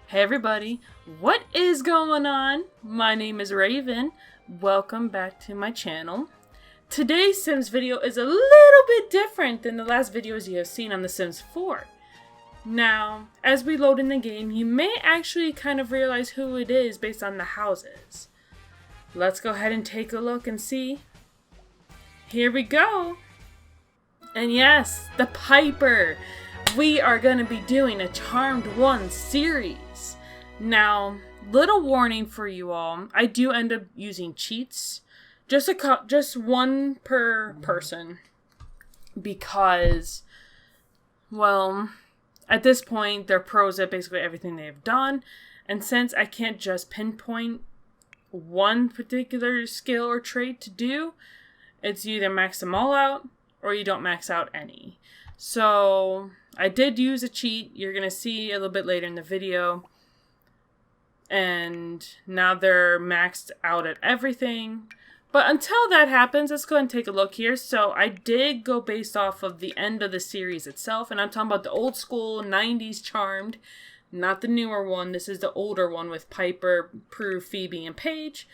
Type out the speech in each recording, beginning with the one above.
Hey everybody, what is going on? My name is Raven. Welcome back to my channel. Today's Sims video is a little bit different than the last videos you have seen on The Sims 4. Now, as we load in the game, you may actually kind of realize who it is based on the houses. Let's go ahead and take a look and see. Here we go. And yes, the Piper. We are going to be doing a Charmed 1 series. Now, little warning for you all. I do end up using cheats. Just one per person. Because, well, at this point, they're pros at basically everything they've done. And since I can't just pinpoint one particular skill or trait to do, it's you either max them all out or you don't max out any. So I did use a cheat. You're going to see a little bit later in the video. And now they're maxed out at everything. But until that happens, let's go ahead and take a look here. So I did go based off of the end of the series itself. And I'm talking about the old school 90s Charmed. Not the newer one. This is the older one with Piper, Prue, Phoebe, and Paige.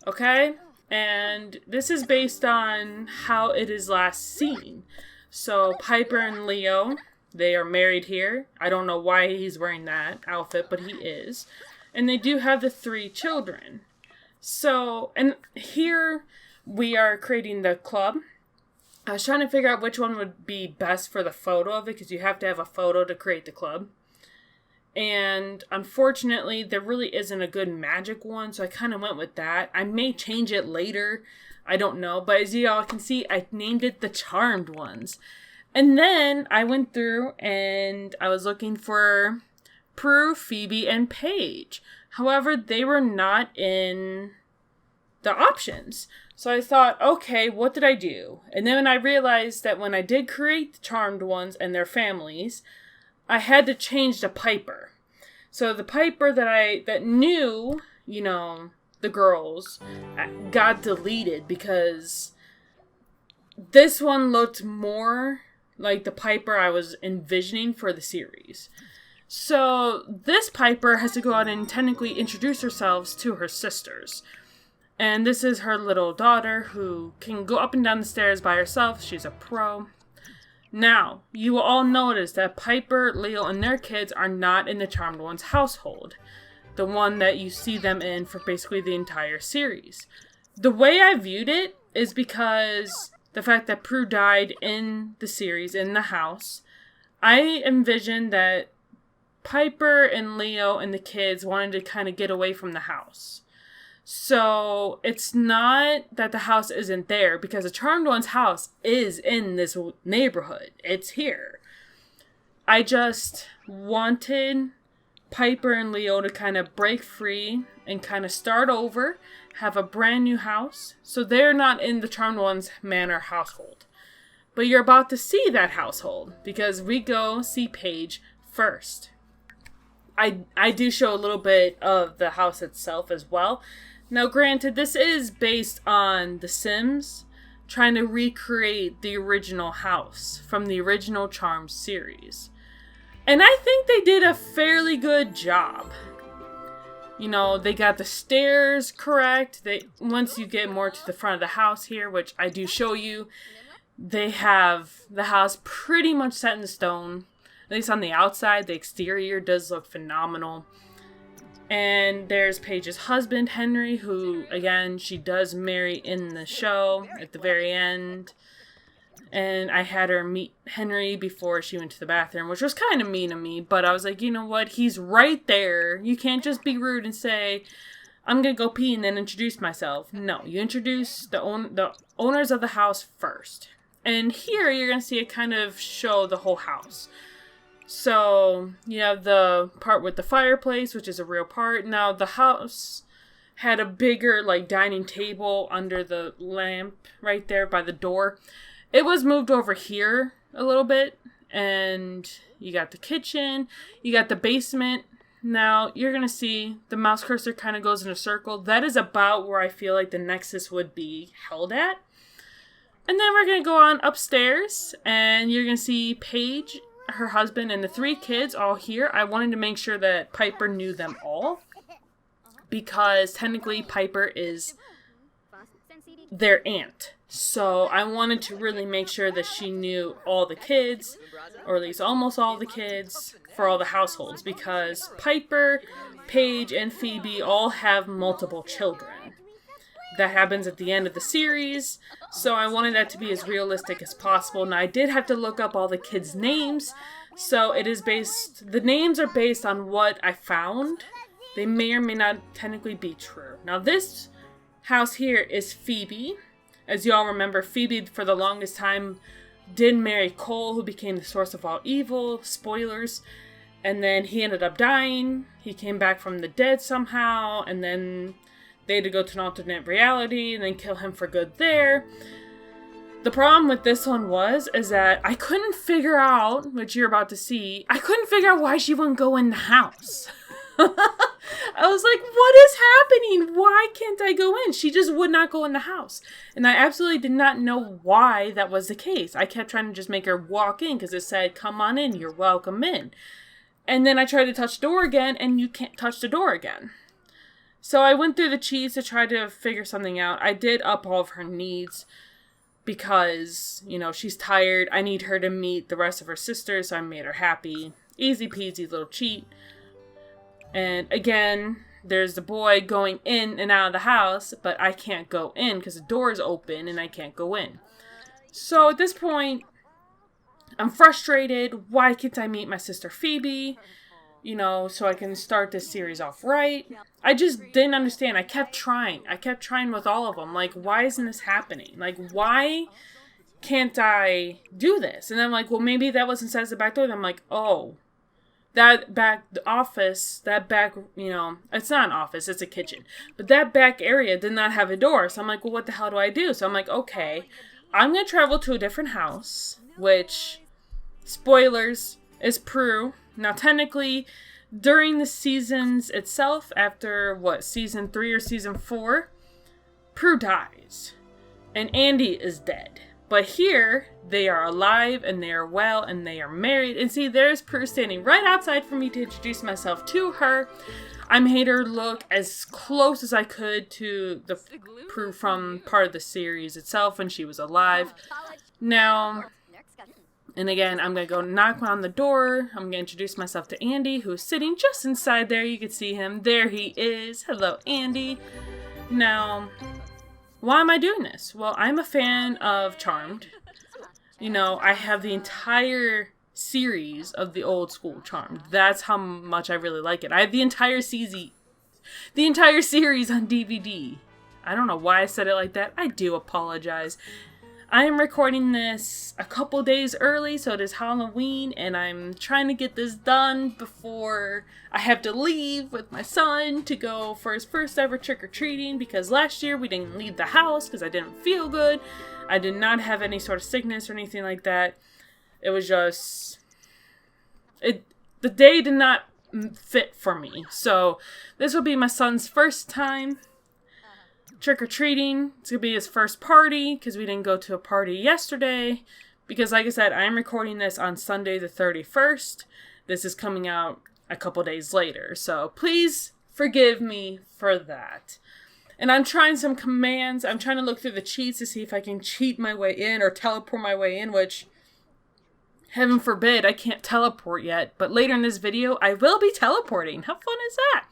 Okay? And this is based on how it is last seen. So Piper and Leo, they are married here. I don't know why he's wearing that outfit, but he is. And they do have the 3 children. So, and here we are creating the club. I was trying to figure out which one would be best for the photo of it, because you have to have a photo to create the club. And unfortunately, there really isn't a good magic one, so I kind of went with that. I may change it later. I don't know. But as you all can see, I named it the Charmed ones. And then I went through and I was looking for Prue, Phoebe, and Paige. However, they were not in the options. So I thought, okay, what did I do? And then I realized that when I did create the Charmed ones and their families, I had to change the Piper. So the Piper that knew, you know, the girls got deleted because this one looked more like the Piper I was envisioning for the series. So this Piper has to go out and technically introduce herself to her sisters. And this is her little daughter who can go up and down the stairs by herself. She's a pro. Now, you will all notice that Piper, Leo, and their kids are not in the Charmed One's household. The one that you see them in for basically the entire series. The way I viewed it is because the fact that Prue died in the series, in the house, I envisioned that Piper and Leo and the kids wanted to kind of get away from the house. So it's not that the house isn't there, because the Charmed One's house is in this neighborhood. It's here. I just wanted Piper and Leo to kind of break free and kind of start over, have a brand new house. So they're not in the Charmed One's manor household. But you're about to see that household, because we go see Paige first. I do show a little bit of the house itself as well. Now, granted, this is based on The Sims trying to recreate the original house from the original Charmed series. And I think they did a fairly good job. You know, they got the stairs correct. Once you get more to the front of the house here, which I do show you, they have the house pretty much set in stone. At least on the outside, the exterior does look phenomenal. And there's Paige's husband, Henry, who, again, she does marry in the show at the very end. And I had her meet Henry before she went to the bathroom, which was kind of mean of me. But I was like, you know what? He's right there. You can't just be rude and say, I'm going to go pee and then introduce myself. No, you introduce the owners of the house first. And here you're going to see it kind of show the whole house. So, you have the part with the fireplace, which is a real part. Now, the house had a bigger, like, dining table under the lamp right there by the door. It was moved over here a little bit. And you got the kitchen. You got the basement. Now, you're going to see the mouse cursor kind of goes in a circle. That is about where I feel like the Nexus would be held at. And then we're going to go on upstairs. And you're going to see Paige her husband, and the 3 kids all here, I wanted to make sure that Piper knew them all. Because technically Piper is their aunt. So I wanted to really make sure that she knew all the kids, or at least almost all the kids, for all the households. Because Piper, Paige, and Phoebe all have multiple children. That happens at the end of the series, so I wanted that to be as realistic as possible. Now, I did have to look up all the kids' names, so the names are based on what I found. They may or may not technically be true. Now, this house here is Phoebe. As you all remember, Phoebe, for the longest time, did marry Cole, who became the source of all evil. Spoilers. And then he ended up dying. He came back from the dead somehow, and then they had to go to an alternate reality and then kill him for good there. The problem with this one is that I couldn't figure out, which you're about to see, I couldn't figure out why she wouldn't go in the house. I was like, what is happening? Why can't I go in? She just would not go in the house. And I absolutely did not know why that was the case. I kept trying to just make her walk in because it said, come on in, you're welcome in. And then I tried to touch the door again, and you can't touch the door again. So I went through the cheats to try to figure something out. I did up all of her needs because, she's tired. I need her to meet the rest of her sisters, so I made her happy. Easy peasy little cheat. And again, there's the boy going in and out of the house, but I can't go in because the door is open and I can't go in. So at this point, I'm frustrated. Why can't I meet my sister Phoebe? So I can start this series off right. I just didn't understand. I kept trying. With all of them. Like, why isn't this happening? Like, why can't I do this? And I'm like, well, maybe that wasn't set as a back door. And I'm like, oh, that back office, it's not an office, it's a kitchen. But that back area did not have a door. So I'm like, well, what the hell do I do? So I'm like, okay, I'm going to travel to a different house, which, spoilers, is Prue. Now, technically, during the seasons itself, after, season 3 or season 4, Prue dies. And Andy is dead. But here, they are alive, and they are well, and they are married. And see, there's Prue standing right outside for me to introduce myself to her. I made her look as close as I could to the Prue from part of the series itself when she was alive. Now, and again, I'm going to go knock on the door. I'm going to introduce myself to Andy, who's sitting just inside there. You can see him. There he is. Hello, Andy. Now, why am I doing this? Well, I'm a fan of Charmed. I have the entire series of the old school Charmed. That's how much I really like it. I have the entire series on DVD. I don't know why I said it like that. I do apologize. I am recording this a couple days early, so it is Halloween, and I'm trying to get this done before I have to leave with my son to go for his first ever trick-or-treating, because last year we didn't leave the house because I didn't feel good. I did not have any sort of sickness or anything like that. It was just... the day did not fit for me. So this will be my son's first time trick-or-treating. It's going to be his first party because we didn't go to a party yesterday. Because like I said, I'm recording this on Sunday the 31st. This is coming out a couple days later. So please forgive me for that. And I'm trying some commands. I'm trying to look through the cheats to see if I can cheat my way in or teleport my way in, which, heaven forbid, I can't teleport yet. But later in this video, I will be teleporting. How fun is that?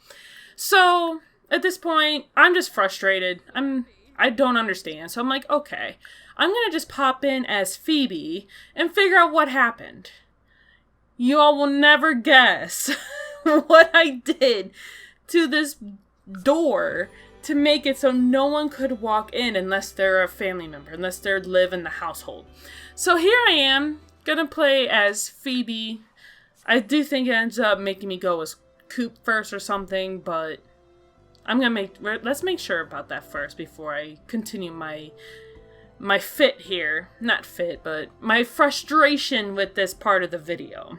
So at this point, I'm just frustrated. I don't understand. So I'm like, okay, I'm going to just pop in as Phoebe and figure out what happened. You all will never guess what I did to this door to make it so no one could walk in unless they're a family member, unless they live in the household. So here I am, going to play as Phoebe. I do think it ends up making me go as Coop first or something, but let's make sure about that first before I continue my fit here. Not fit, but my frustration with this part of the video.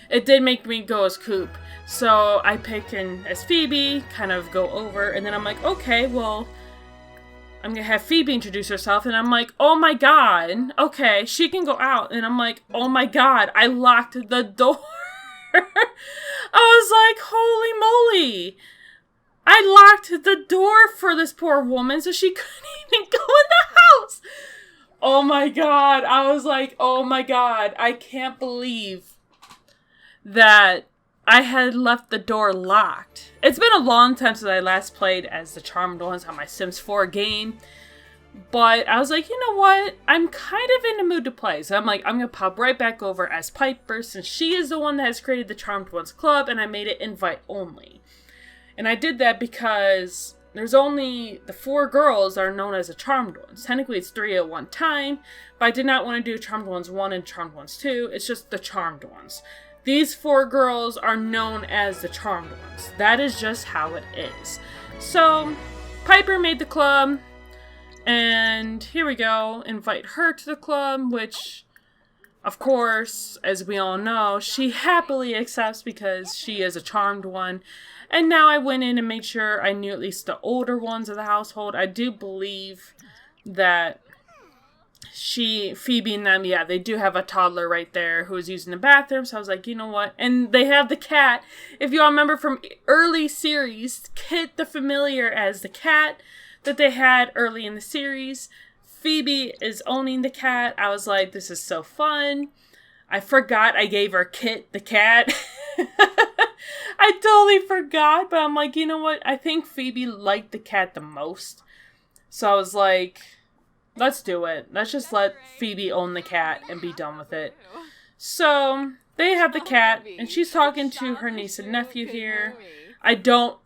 It did make me go as Coop. So I picked in as Phoebe, kind of go over, and then I'm like, okay, well, I'm gonna have Phoebe introduce herself, and I'm like, oh my god, okay, she can go out. And I'm like, oh my god, I locked the door. I was like, holy moly. I locked the door for this poor woman so she couldn't even go in the house. Oh my god. I was like, oh my god, I can't believe that I had left the door locked. It's been a long time since I last played as the Charmed Ones on my Sims 4 game. But I was like, you know what? I'm kind of in the mood to play. So I'm like, I'm going to pop right back over as Piper since she is the one that has created the Charmed Ones Club and I made it invite only. And I did that because there's only the 4 girls are known as the Charmed Ones. Technically it's 3 at one time, but I did not want to do Charmed Ones 1 and Charmed Ones 2. It's just the Charmed Ones. These 4 girls are known as the Charmed Ones. That is just how it is. So, Piper made the club, and here we go. Invite her to the club, which, of course, as we all know, she happily accepts because she is a Charmed One. And now I went in and made sure I knew at least the older ones of the household. I do believe that Phoebe and them, yeah, they do have a toddler right there who is using the bathroom. So I was like, you know what? And they have the cat. If you all remember from early series, Kit the Familiar as the cat that they had early in the series. Phoebe is owning the cat. I was like, this is so fun. I forgot I gave her Kit the cat. I totally forgot, but I'm like, you know what? I think Phoebe liked the cat the most. So I was like, let's do it. Let's just let Phoebe own the cat and be done with it. So, they have the cat, and she's talking to her niece and nephew here. I don't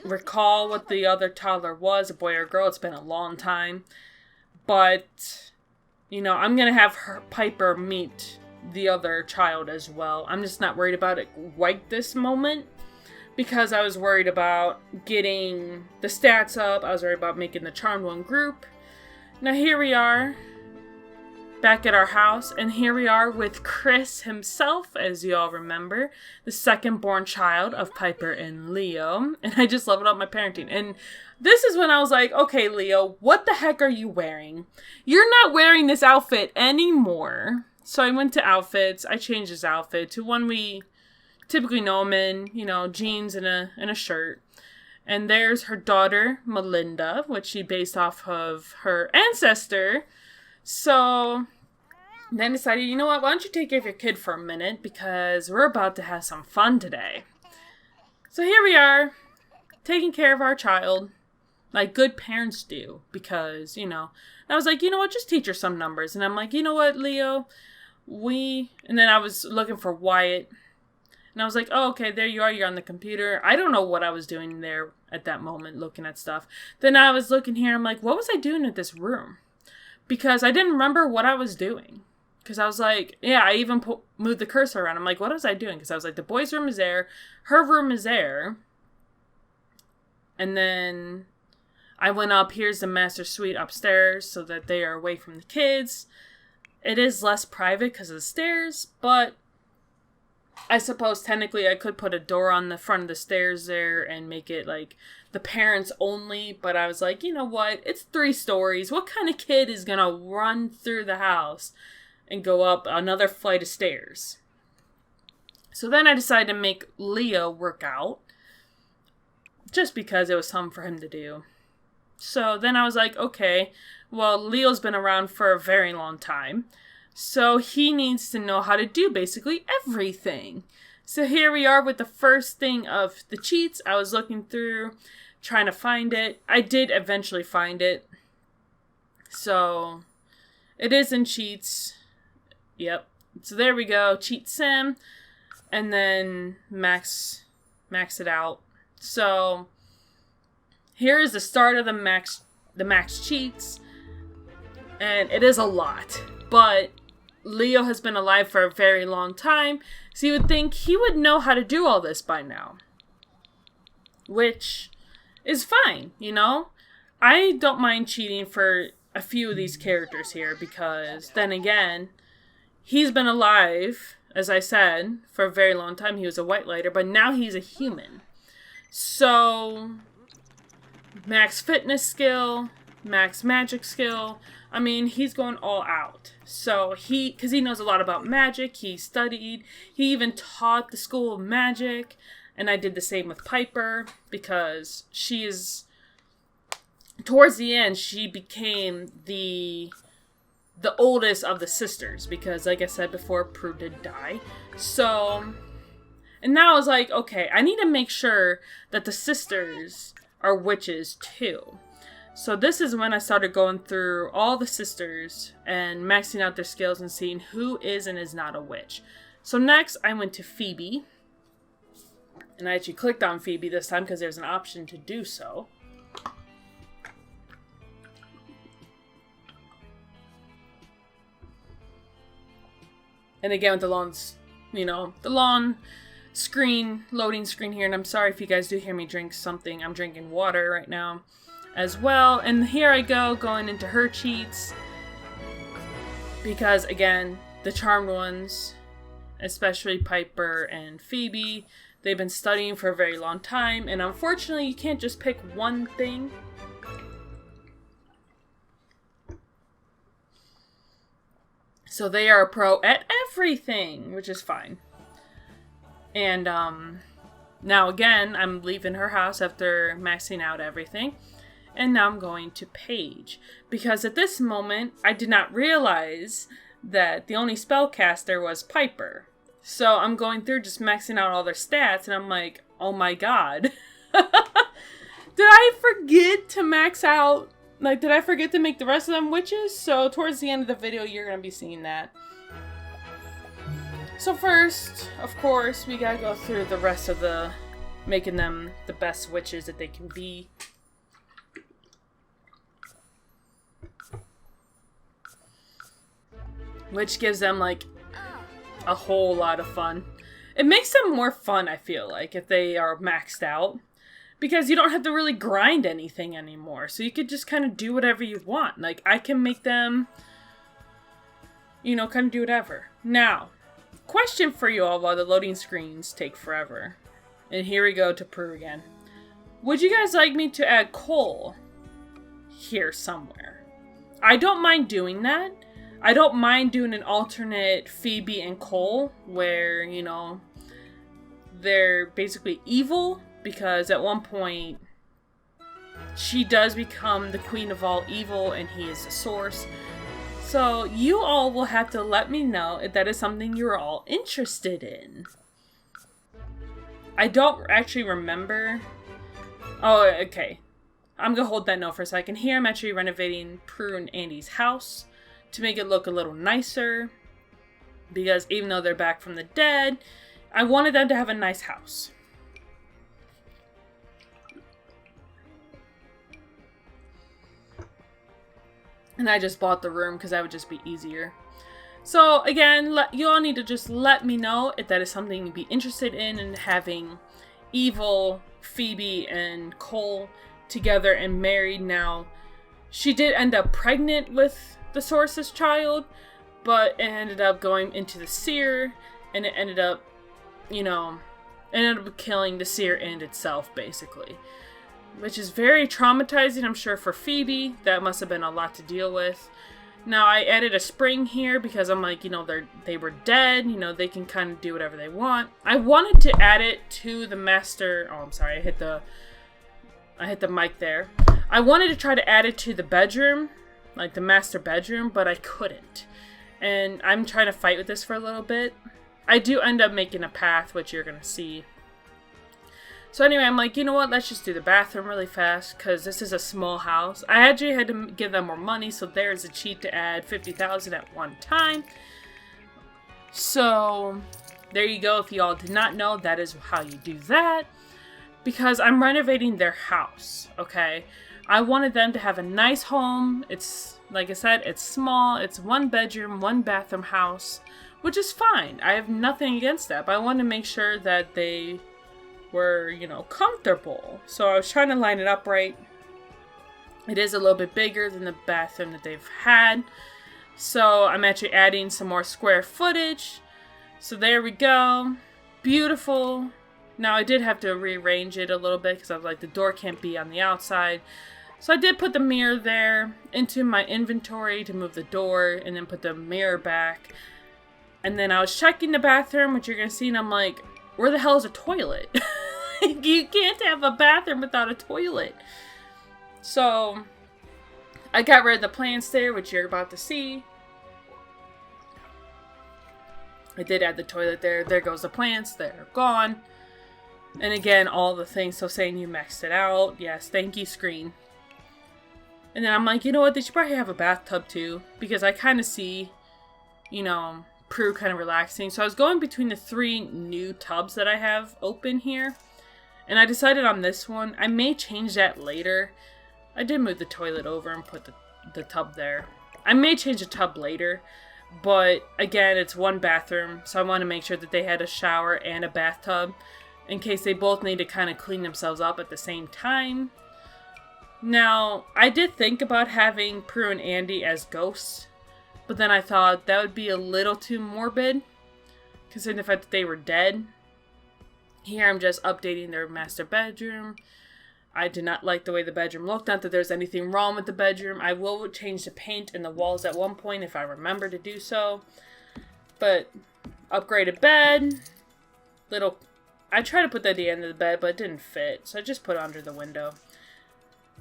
recall what the other toddler was, a boy or girl. It's been a long time. But, you know, I'm going to have Piper meet the other child as well. I'm just not worried about it right this moment. Because I was worried about getting the stats up. I was worried about making the Charmed One group. Now here we are, back at our house, and here we are with Chris himself, as you all remember, the second born child of Piper and Leo, and I just love it about my parenting. And this is when I was like, okay, Leo, what the heck are you wearing? You're not wearing this outfit anymore. So I went to outfits. I changed his outfit to one we typically know him in, you know, jeans and a shirt. And there's her daughter, Melinda, which she based off of her ancestor. So then I decided, you know what, why don't you take care of your kid for a minute, because we're about to have some fun today. So here we are, taking care of our child, like good parents do, because, you know, I was like, you know what, just teach her some numbers. And I'm like, you know what, Leo, and then I was looking for Wyatt. And I was like, oh, okay, there you are. You're on the computer. I don't know what I was doing there at that moment, looking at stuff. Then I was looking here. I'm like, what was I doing at this room? Because I didn't remember what I was doing. Because I was like, yeah, I even moved the cursor around. I'm like, what was I doing? Because I was like, the boys' room is there. Her room is there. And then I went up. Here's the master suite upstairs so that they are away from the kids. It is less private because of the stairs, but I suppose technically I could put a door on the front of the stairs there and make it like the parents only, but I was like, you know what? It's 3 stories. What kind of kid is gonna run through the house and go up another flight of stairs? So then I decided to make Leo work out just because it was something for him to do. So then I was like, okay, well, Leo's been around for a very long time. So he needs to know how to do basically everything. So here we are with the first thing of the cheats. I was looking through, trying to find it. I did eventually find it. So it is in cheats. Yep. So there we go. Cheat sim. And then max it out. So here is the start of the max cheats. And it is a lot. But Leo has been alive for a very long time, so you would think he would know how to do all this by now. Which is fine, you know? I don't mind cheating for a few of these characters here, because then again, he's been alive, as I said, for a very long time. He was a white lighter, but now he's a human. So, max fitness skill, max magic skill. I mean, he's going all out. So because he knows a lot about magic, he studied, he even taught the school of magic. And I did the same with Piper, because she is, towards the end, she became the oldest of the sisters, because like I said before, Prue did die. So, and now I was like, okay, I need to make sure that the sisters are witches too. So this is when I started going through all the sisters and maxing out their skills and seeing who is and is not a witch. So next I went to Phoebe. And I actually clicked on Phoebe this time because there's an option to do so. And again with the long, the long screen, loading screen here. And I'm sorry if you guys do hear me drink something. I'm drinking water right now as well. And here I go, going into her cheats. Because again, the charmed ones, especially Piper and Phoebe, they've been studying for a very long time. And unfortunately, you can't just pick one thing. So they are a pro at everything, which is fine. And now again, I'm leaving her house after maxing out everything. And now I'm going to Paige. Because at this moment, I did not realize that the only spellcaster was Piper. So I'm going through just maxing out all their stats, and I'm like, oh my god. Did I forget to max out? Like, did I forget to make the rest of them witches? So towards the end of the video, you're going to be seeing that. So first, of course, we gotta go through the rest of making them the best witches that they can be. Which gives them, like, a whole lot of fun. It makes them more fun, I feel like, if they are maxed out. Because you don't have to really grind anything anymore. So you could just kind of do whatever you want. Like, I can make them, kind of do whatever. Now, question for you all while the loading screens take forever. And here we go to Prue again. Would you guys like me to add Cole here somewhere? I don't mind doing that. I don't mind doing an alternate Phoebe and Cole where, they're basically evil, because at one point she does become the queen of all evil and he is the source. So you all will have to let me know if that is something you're all interested in. I don't actually remember. Oh, okay. I'm gonna hold that note for a second. Here I'm actually renovating Prue and Andy's house to make it look a little nicer, because even though they're back from the dead, I wanted them to have a nice house. And I just bought the room because that would just be easier. So again, you all need to just let me know if that is something you'd be interested in having evil Phoebe and Cole together and married. Now, she did end up pregnant with the Source's child, but it ended up going into the seer, and it ended up, killing the seer and itself, basically. Which is very traumatizing, I'm sure, for Phoebe. That must have been a lot to deal with. Now, I added a spring here because I'm like, they were dead. They can kind of do whatever they want. I wanted to add it to the master... Oh, I'm sorry, I hit the mic there. I wanted to try to add it to the bedroom, like the master bedroom, but I couldn't. And I'm trying to fight with this for a little bit. I do end up making a path, which you're going to see. So anyway, I'm like, you know what, let's just do the bathroom really fast, because this is a small house. I actually had to give them more money, so there's a cheat to add 50,000 at one time. So, there you go. If you all did not know, that is how you do that. Because I'm renovating their house, okay? I wanted them to have a nice home. It's, like I said, it's small. It's 1 bedroom, 1 bathroom house, which is fine. I have nothing against that, but I wanted to make sure that they were, comfortable. So I was trying to line it up right. It is a little bit bigger than the bathroom that they've had. So I'm actually adding some more square footage. So there we go. Beautiful. Now I did have to rearrange it a little bit because I was like, the door can't be on the outside. So I did put the mirror there into my inventory to move the door and then put the mirror back. And then I was checking the bathroom, which you're going to see, and I'm like, where the hell is a toilet? You can't have a bathroom without a toilet. So I got rid of the plants there, which you're about to see. I did add the toilet there. There goes the plants. They're gone. And again, all the things. So saying you maxed it out. Yes, thank you, screen. And then I'm like, you know what? They should probably have a bathtub too. Because I kind of see, you know, Prue kind of relaxing. So I was going between the 3 new tubs that I have open here. And I decided on this one. I may change that later. I did move the toilet over and put the tub there. I may change the tub later. But again, it's 1 bathroom. So I want to make sure that they had a shower and a bathtub. In case they both need to kind of clean themselves up at the same time. Now, I did think about having Prue and Andy as ghosts, but then I thought that would be a little too morbid, considering the fact that they were dead. Here I'm just updating their master bedroom. I did not like the way the bedroom looked. Not that there's anything wrong with the bedroom. I will change the paint in the walls at one point if I remember to do so. But, upgraded bed. I tried to put that at the end of the bed, but it didn't fit, so I just put it under the window.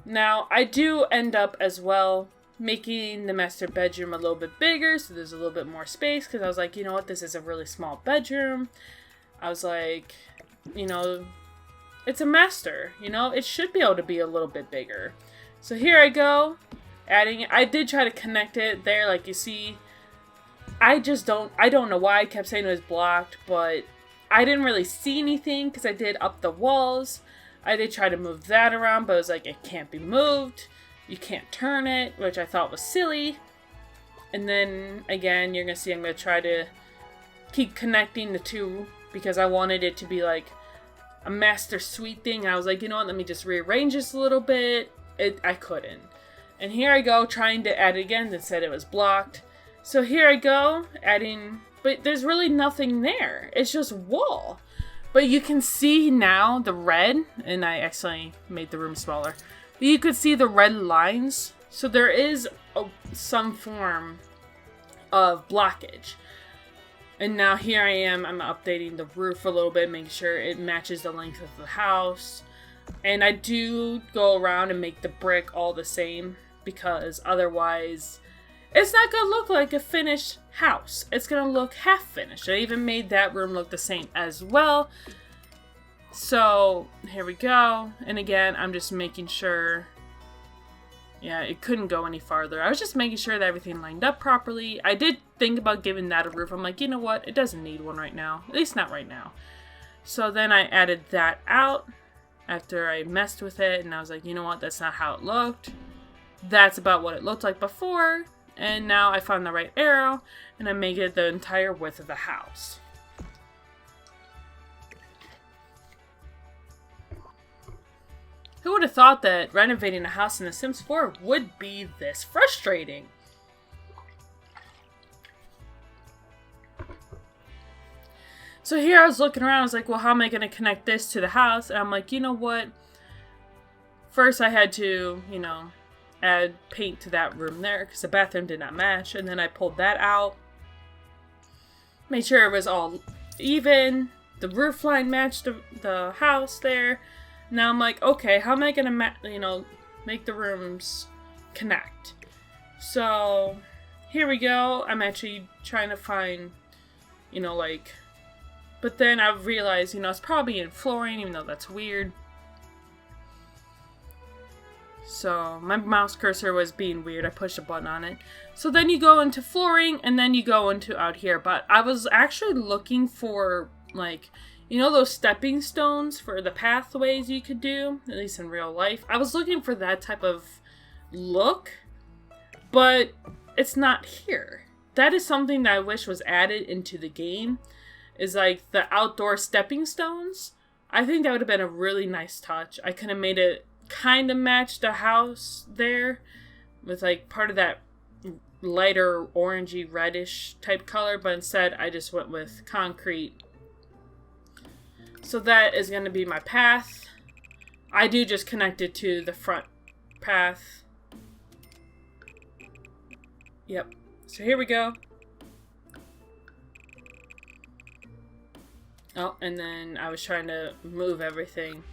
Now, I do end up as well making the master bedroom a little bit bigger, so there's a little bit more space, because I was like, you know what, this is a really small bedroom. I was like, you know, it's a master, you know, it should be able to be a little bit bigger. So here I go, adding it. I did try to connect it there, like you see. I don't know why I kept saying it was blocked, but I didn't really see anything, because I did up the walls. I did try to move that around, but it was like, it can't be moved. You can't turn it, which I thought was silly. And then, again, you're going to see I'm going to try to keep connecting the 2, because I wanted it to be like a master suite thing. And I was like, you know what, let me just rearrange this a little bit. I couldn't. And here I go, trying to add it again. That said it was blocked. So here I go, adding, but there's really nothing there. It's just wall. But you can see now the red, and I actually made the room smaller. But you could see the red lines. So there is some form of blockage. And now here I am, I'm updating the roof a little bit, making sure it matches the length of the house. And I do go around and make the brick all the same, because otherwise it's not going to look like a finished house. It's going to look half finished. I even made that room look the same as well. So, here we go. And again, I'm just making sure. Yeah, it couldn't go any farther. I was just making sure that everything lined up properly. I did think about giving that a roof. I'm like, you know what? It doesn't need one right now. At least not right now. So then I added that out after I messed with it. And I was like, you know what? That's not how it looked. That's about what it looked like before. And now I found the right arrow, and I make it the entire width of the house. Who would have thought that renovating a house in The Sims 4 would be this frustrating? So here I was looking around, I was like, well, how am I going to connect this to the house? And I'm like, you know what? First I had to, you know, add paint to that room there because the bathroom did not match. And then I pulled that out. Made sure it was all even. The roof line matched the house there. Now I'm like, okay, how am I going to, make the rooms connect? So here we go. I'm actually trying to find, but then I realized, it's probably in flooring, even though that's weird. So my mouse cursor was being weird. I pushed a button on it. So then you go into flooring and then you go into out here. But I was actually looking for those stepping stones for the pathways you could do, at least in real life. I was looking for that type of look, but it's not here. That is something that I wish was added into the game, is like the outdoor stepping stones. I think that would have been a really nice touch. I could have made it kind of match the house there with part of that lighter orangey reddish type color, but instead I just went with concrete. So that is going to be my path. I do just connect it to the front path. Yep. So here we go. Oh, and then I was trying to move everything.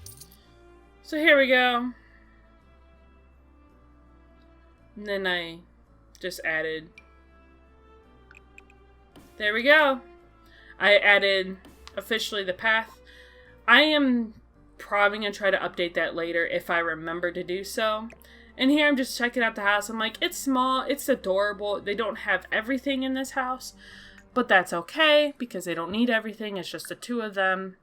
So here we go. And then I just added. There we go. I added officially the path. I am probably going to try to update that later if I remember to do so. And here I'm just checking out the house. I'm like, it's small, it's adorable. They don't have everything in this house, but that's okay because they don't need everything. It's just the two of them.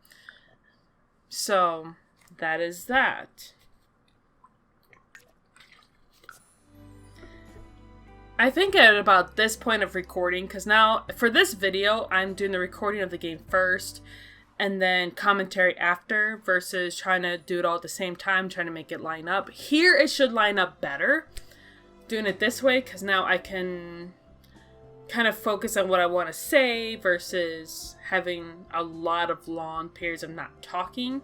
So that is that. I think at about this point of recording, because now for this video, I'm doing the recording of the game first and then commentary after versus trying to do it all at the same time, trying to make it line up. Here it should line up better doing it this way because now I can kind of focus on what I want to say versus having a lot of long periods of not talking.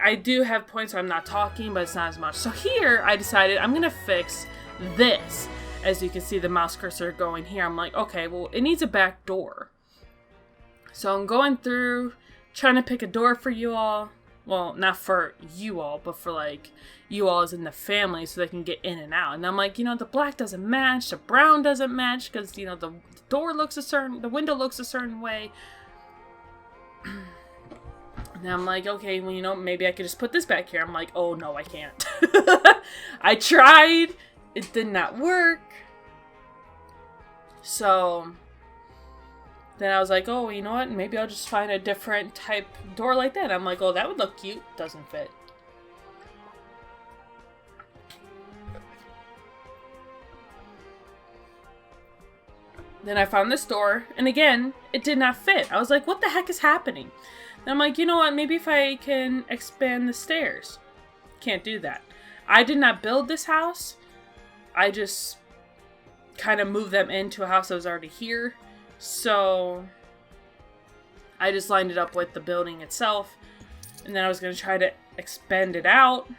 I do have points where I'm not talking, but it's not as much. So here I decided I'm going to fix this. As you can see the mouse cursor going here, I'm like, okay, well, it needs a back door. So I'm going through, trying to pick a door for you all. Well, not for you all, but for like, you all as in the family so they can get in and out. And I'm like, the black doesn't match, the brown doesn't match because, the door looks the window looks a certain way. And I'm like, okay, well, maybe I could just put this back here. I'm like, oh no, I can't. I tried. It did not work. So then I was like, oh, you know what? Maybe I'll just find a different type door like that. I'm like, oh, that would look cute. Doesn't fit. Then I found this door, and again, it did not fit. I was like, what the heck is happening? Then I'm like, you know what? Maybe if I can expand the stairs. Can't do that. I did not build this house. I just kind of moved them into a house that was already here. So I just lined it up with the building itself. And then I was going to try to expand it out.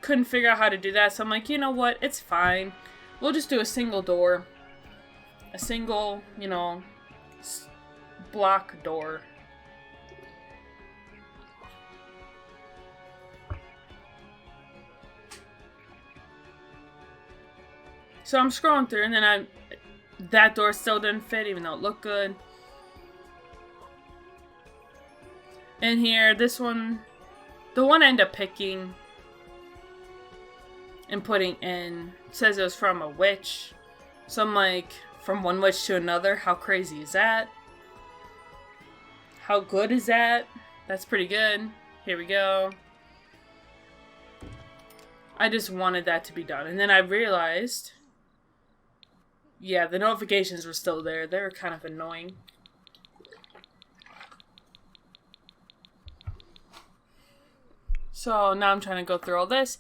Couldn't figure out how to do that. So I'm like, you know what? It's fine. We'll just do a single door. A single, block door. So I'm scrolling through, and then that door still didn't fit, even though it looked good. And here, this one, the one I ended up picking and putting in says it was from a witch. So I'm like, from one witch to another, how crazy is that? How good is that? That's pretty good. Here we go. I just wanted that to be done. And then I realized, yeah, the notifications were still there. They were kind of annoying. So now I'm trying to go through all this.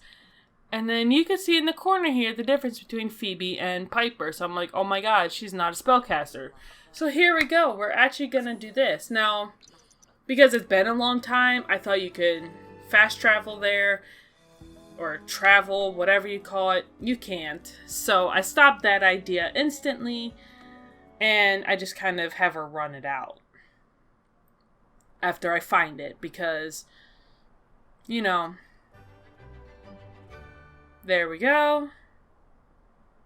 And then you can see in the corner here the difference between Phoebe and Piper. So I'm like, oh my god, she's not a spellcaster. So here we go. We're actually going to do this. Now, because it's been a long time, I thought you could fast travel there. Or travel, whatever you call it. You can't. So I stopped that idea instantly. And I just kind of have her run it out. After I find it. Because, there we go.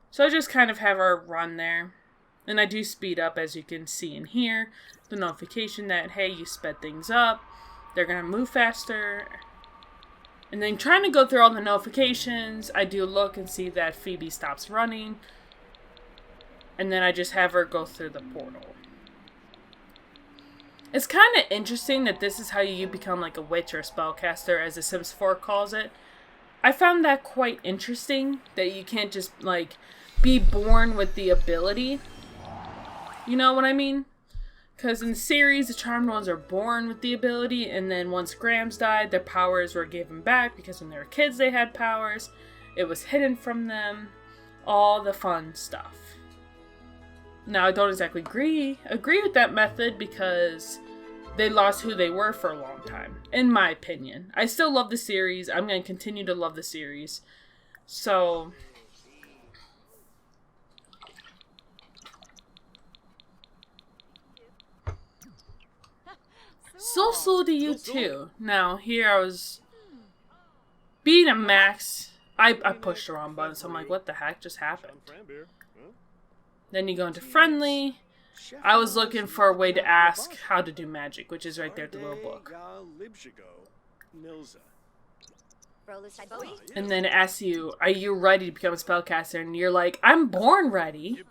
So I just kind of have her run there. And I do speed up, as you can see in here. The notification that, hey, you sped things up. They're going to move faster. And then trying to go through all the notifications, I do look and see that Phoebe stops running. And then I just have her go through the portal. It's kind of interesting that this is how you become like a witch or a spellcaster, as The Sims 4 calls it. I found that quite interesting, that you can't just, be born with the ability. You know what I mean? Because in the series, the Charmed Ones are born with the ability, and then once Grams died, their powers were given back, because when they were kids, they had powers. It was hidden from them. All the fun stuff. Now, I don't exactly agree with that method, because they lost who they were for a long time, in my opinion. I still love the series. I'm going to continue to love the series. So so slow to you too. Now here I was being a max. I pushed the wrong button, so I'm like, what the heck just happened? Then you go into friendly. I was looking for a way to ask how to do magic, which is right there at the little book. And then it asks you, are you ready to become a spellcaster? And you're like, I'm born ready.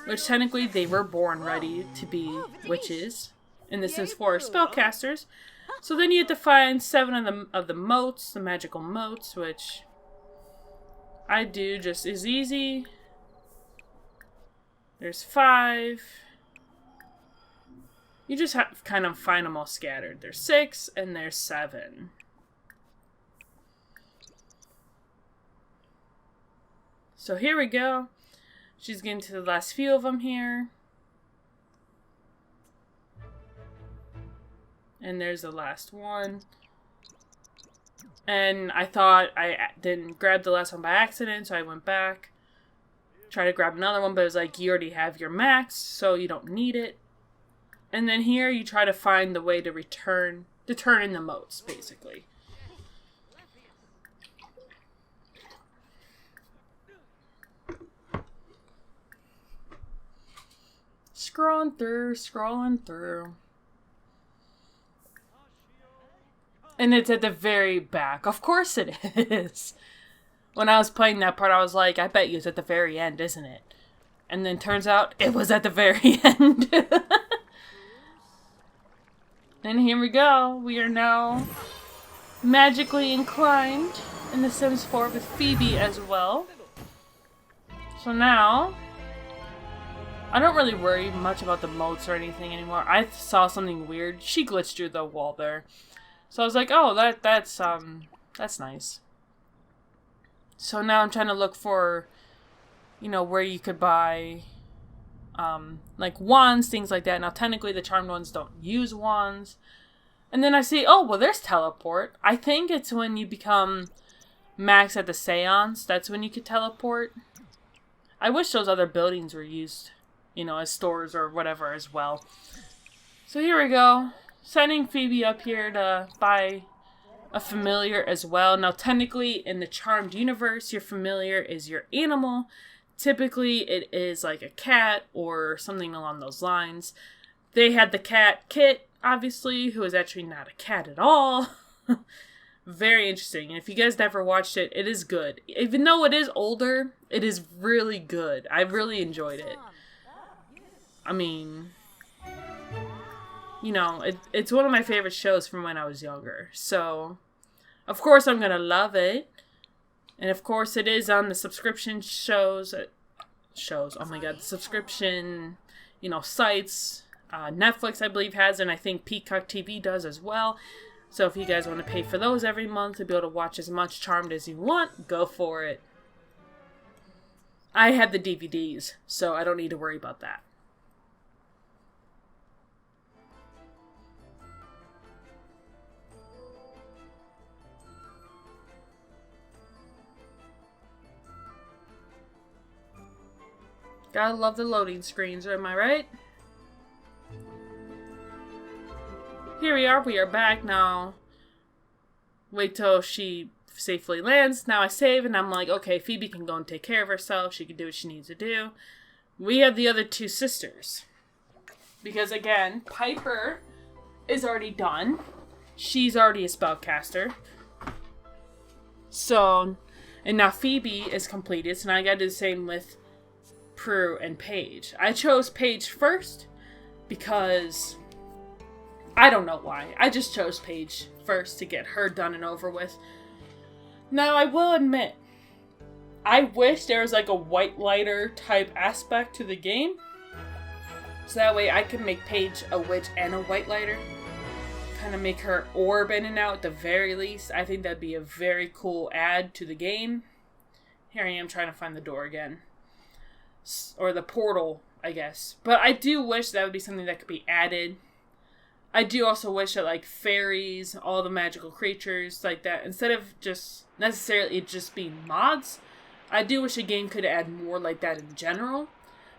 Which technically they were born ready to be witches in The Sims 4 spellcasters. So then you have to find 7 of the moats, the magical moats, which I do just as easy. There's 5. You just have to kind of find them all scattered. There's 6 and there's 7. So here we go. She's getting to the last few of them here. And there's the last one. And I thought I didn't grab the last one by accident, so I went back. Tried to grab another one, but it was like, you already have your max, so you don't need it. And then here you try to find the way to turn in the moats, basically. Scrolling through. And it's at the very back. Of course it is. When I was playing that part, I was like, I bet you it's at the very end, isn't it? And then turns out it was at the very end. And here we go. We are now magically inclined in The Sims 4 with Phoebe as well. So now, I don't really worry much about the moats or anything anymore. I saw something weird. She glitched through the wall there. So I was like, oh, that's nice. So now I'm trying to look for, where you could buy, like wands, things like that. Now, technically, the charmed ones don't use wands. And then I see, oh, well, there's teleport. I think it's when you become max at the seance. That's when you could teleport. I wish those other buildings were used, as stores or whatever as well. So here we go. Sending Phoebe up here to buy a familiar as well. Now, technically, in the Charmed universe, your familiar is your animal. Typically, it is like a cat or something along those lines. They had the cat Kit, obviously, who is actually not a cat at all. Very interesting. And if you guys never watched it, it is good. Even though it is older, it is really good. I really enjoyed it. I mean, it's one of my favorite shows from when I was younger. So, of course, I'm going to love it. And, of course, it is on the subscription shows. Oh, my God. The subscription, sites. Netflix, I believe, has. And I think Peacock TV does as well. So, if you guys want to pay for those every month to be able to watch as much Charmed as you want, go for it. I have the DVDs, so I don't need to worry about that. Gotta love the loading screens, am I right? Here we are back now. Wait till she safely lands. Now I save and I'm like, okay, Phoebe can go and take care of herself. She can do what she needs to do. We have the other 2 sisters. Because again, Piper is already done. She's already a spellcaster. So, and now Phoebe is completed. So now I gotta do the same with Prue and Paige. I chose Paige first because I don't know why. I just chose Paige first to get her done and over with. Now, I will admit, I wish there was like a white lighter type aspect to the game. So that way I could make Paige a witch and a white lighter. Kind of make her orb in and out at the very least. I think that'd be a very cool add to the game. Here I am trying to find the door again. Or the portal, I guess. But I do wish that would be something that could be added. I do also wish that, like, fairies, all the magical creatures like that, instead of just necessarily just being mods, I do wish a game could add more like that in general,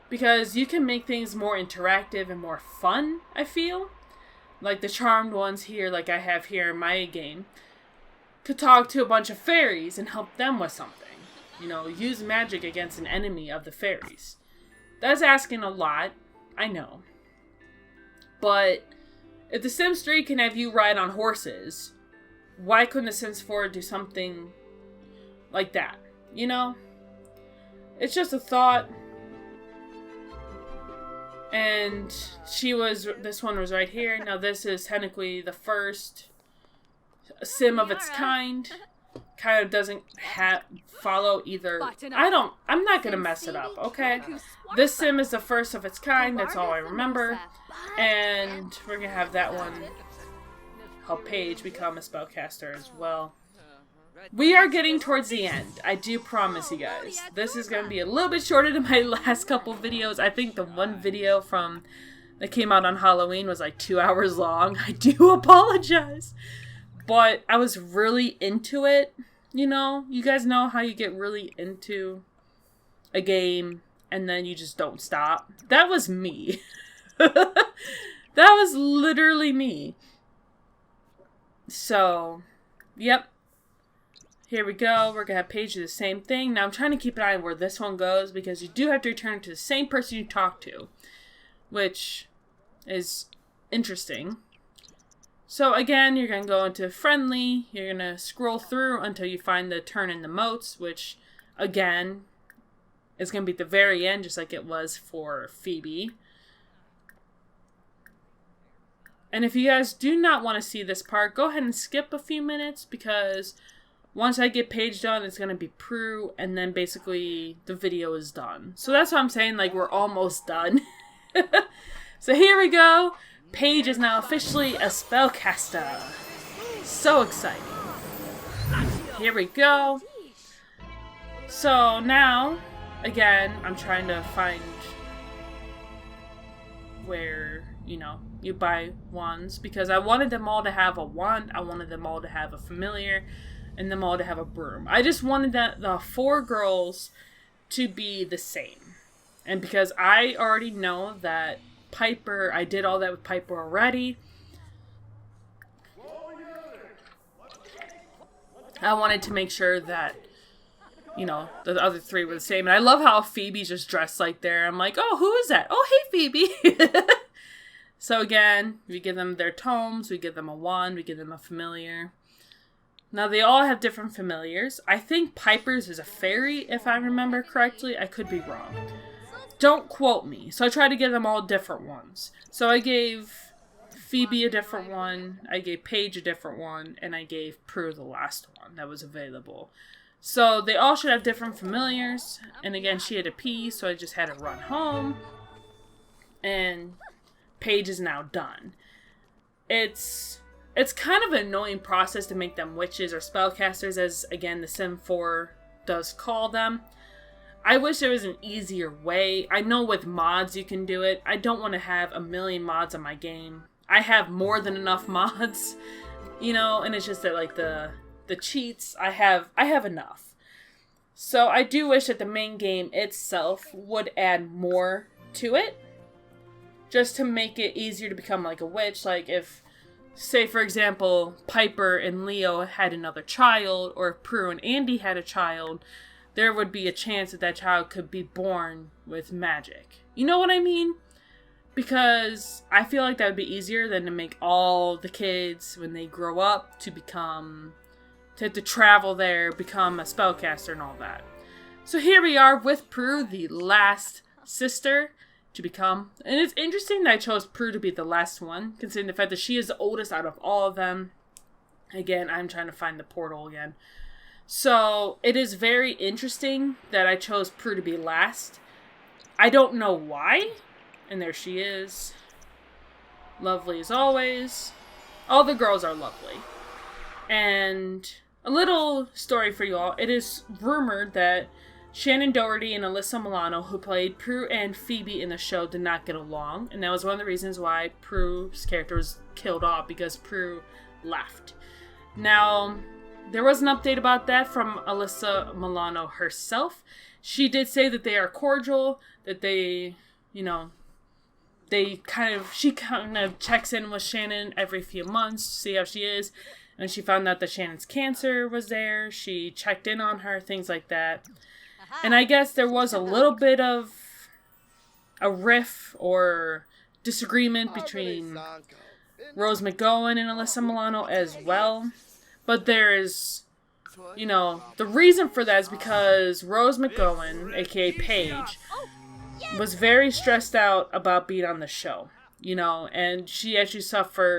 because you can make things more interactive and more fun, I feel. Like the charmed ones here, like I have here in my game, could talk to a bunch of fairies and help them with something. You know, use magic against an enemy of the fairies. That's asking a lot, I know. But if The Sims 3 can have you ride on horses, why couldn't The Sims 4 do something like that? You know? It's just a thought. And this one was right here. Now this is technically the first sim of its kind. Kind of doesn't follow either. I'm not gonna mess it up, okay? This sim is the first of its kind, that's all I remember. And we're gonna have that one help Paige become a spellcaster as well. We are getting towards the end. I do promise you guys. This is going to be a little bit shorter than my last couple videos. I think the one video that came out on Halloween was like 2 hours long. I do apologize. But I was really into it. You know, you guys know how you get really into a game and then you just don't stop. That was me. That was literally me. So, yep. Here we go. We're going to have Paige do the same thing. Now, I'm trying to keep an eye on where this one goes because you do have to return to the same person you talked to, which is interesting. So, again, you're going to go into friendly. You're going to scroll through until you find the turn in the moats, which, again, is going to be at the very end, just like it was for Phoebe. And if you guys do not want to see this part, go ahead and skip a few minutes because once I get Paige done, it's going to be Prue, and then basically the video is done. So that's what I'm saying, like, we're almost done. So here we go. Paige is now officially a spellcaster. So exciting. Here we go. So now, again, I'm trying to find where, you know, you buy wands, because I wanted them all to have a wand, I wanted them all to have a familiar, and them all to have a broom. I just wanted the 4 girls to be the same. And because I already know that Piper, I did all that with Piper already, I wanted to make sure that, you know, the other 3 were the same. And I love how Phoebe's just dressed like there. I'm like, oh, who is that? Oh, hey, Phoebe. So again, we give them their tomes, we give them a wand, we give them a familiar. Now, they all have different familiars. I think Piper's is a fairy, if I remember correctly. I could be wrong. Don't quote me. So I tried to give them all different ones. So I gave Phoebe a different one, I gave Paige a different one, and I gave Prue the last one that was available. So they all should have different familiars. And again, she had to pee, so I just had to run home. And Paige is now done. It's kind of an annoying process to make them witches or spellcasters, as, again, the Sim 4 does call them. I wish there was an easier way. I know with mods you can do it. I don't want to have a million mods on my game. I have more than enough mods, you know, and it's just that, like, the cheats, I have enough. So I do wish that the main game itself would add more to it, just to make it easier to become, like, a witch. Like, if, say, for example, Piper and Leo had another child, or if Prue and Andy had a child, there would be a chance that that child could be born with magic. You know what I mean? Because I feel like that would be easier than to make all the kids, when they grow up, to travel there, become a spellcaster and all that. So here we are with Prue, the last sister to become. And it's interesting that I chose Prue to be the last one, considering the fact that she is the oldest out of all of them. Again, I'm trying to find the portal again. So it is very interesting that I chose Prue to be last. I don't know why. And there she is. Lovely as always. All the girls are lovely. And a little story for you all. It is rumored that Shannon Doherty and Alyssa Milano, who played Prue and Phoebe in the show, did not get along. And that was one of the reasons why Prue's character was killed off, because Prue left. Now, there was an update about that from Alyssa Milano herself. She did say that they are cordial, that they, you know, she kind of checks in with Shannon every few months to see how she is. And she found out that Shannon's cancer was there. She checked in on her, things like that. And I guess there was a little bit of a riff or disagreement between Rose McGowan and Alyssa Milano as well. But there's, you know, the reason for that is because Rose McGowan, aka Paige, was very stressed out about being on the show. You know, and she actually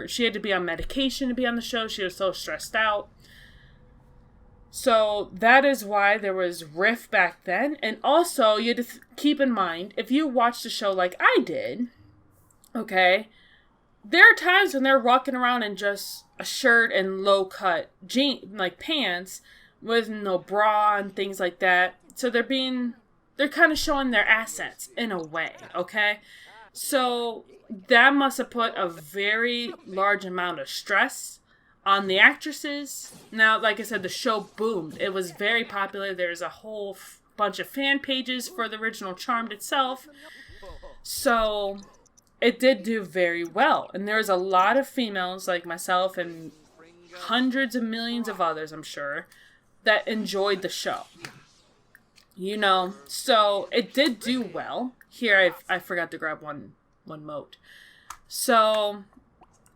she had to be on medication to be on the show. She was so stressed out. So that is why there was riff back then. And also, you had to keep in mind, if you watched the show like I did, okay, there are times when they're walking around in just a shirt and low-cut pants with no bra and things like that. So they're kind of showing their assets in a way, okay? So that must have put a very large amount of stress on the actresses. Now, like I said, the show boomed. It was very popular. There's a whole bunch of fan pages for the original Charmed itself. So it did do very well. And there was a lot of females like myself and hundreds of millions of others, I'm sure, that enjoyed the show. You know, so it did do well. Here, I forgot to grab one mote. So,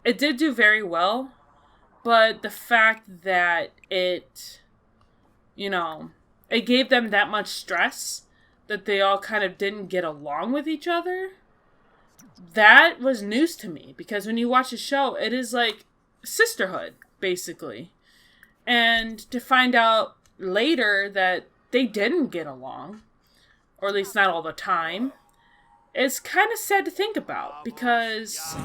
it did do very well, but the fact that it, you know, it gave them that much stress that they all kind of didn't get along with each other, that was news to me. Because when you watch the show, it is like sisterhood, basically. And to find out later that they didn't get along, or at least not all the time, it's kind of sad to think about, because,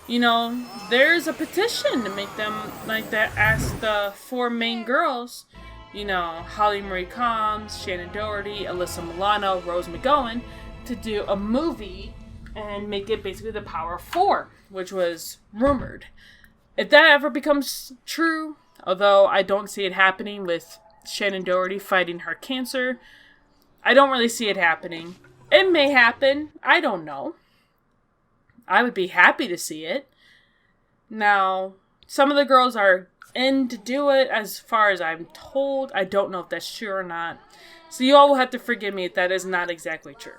you know, there's a petition to make them, like, that ask the 4 main girls, you know, Holly Marie Combs, Shannon Doherty, Alyssa Milano, Rose McGowan, to do a movie and make it basically the Power of 4, which was rumored. If that ever becomes true, although I don't see it happening with Shannon Doherty fighting her cancer, I don't really see it happening. It may happen. I don't know. I would be happy to see it. Now, some of the girls are in to do it, as far as I'm told. I don't know if that's true or not. So you all will have to forgive me if that is not exactly true.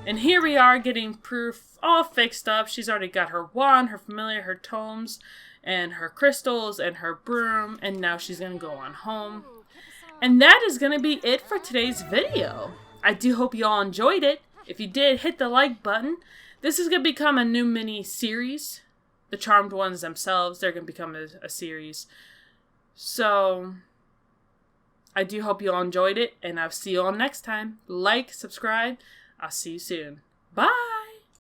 And here we are getting Prue all fixed up. She's already got her wand, her familiar, her tomes, and her crystals, and her broom. And now she's going to go on home. And that is going to be it for today's video. I do hope you all enjoyed it. If you did, hit the like button. This is going to become a new mini-series. The Charmed ones themselves, they're going to become a series. So, I do hope you all enjoyed it, and I'll see you all next time. Like, subscribe. I'll see you soon. Bye!